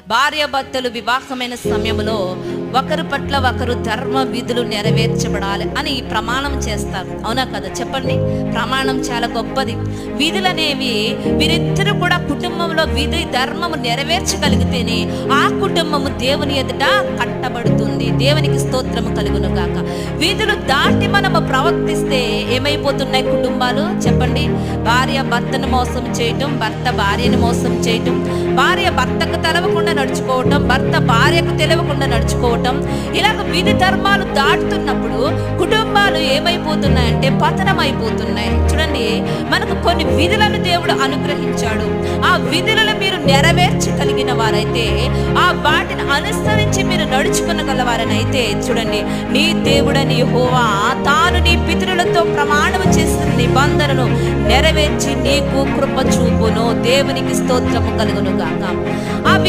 భార్యాభర్తలు వివాహమైన సమయంలో ఒకరి పట్ల ఒకరు ధర్మ విధులు నెరవేర్చబడాలి అని ప్రమాణం చేస్తారు. అవునా కదా? చెప్పండి. ప్రమాణం చాలా గొప్పది. విధులు అనేవి వీరిద్దరు కూడా కుటుంబంలో విధి ధర్మము నెరవేర్చగలిగితేనే ఆ కుటుంబము దేవుని ఎదుట కట్టబడుతుంది. దేవునికి స్తోత్రము కలుగును గాక. విధులు దాటి మనము ప్రవర్తిస్తే ఏమైపోతున్నాయి కుటుంబాలు? చెప్పండి. భార్య భర్తను మోసం చేయటం, భర్త భార్యను మోసం చేయటం, భార్య భర్తకు తెలవకుండా నడుచుకోవటం, భర్త భార్యకు తెలియకుండా నడుచుకోవటం, ఇలాగ విధి ధర్మాలు దాటుతున్నప్పుడు కుటుంబాలు ఏమైపోతున్నాయంటే పతనం అయిపోతున్నాయి. చూడండి, మనకు కొన్ని విధులను దేవుడు అనుగ్రహించాడు. ఆ విధులను మీరు నెరవేర్చగలిగిన వారైతే, ఆ వాటిని అనుసరించి మీరు నడుచుకునగలవారనైతే, చూడండి, నీ దేవుడని యెహోవా తాను నీ పితరులతో ప్రమాణం చేసిన నిబంధనను నెరవేర్చి నీకు కృప చూపును. దేవునికి స్తోత్రము కలుగును గాక. ఆ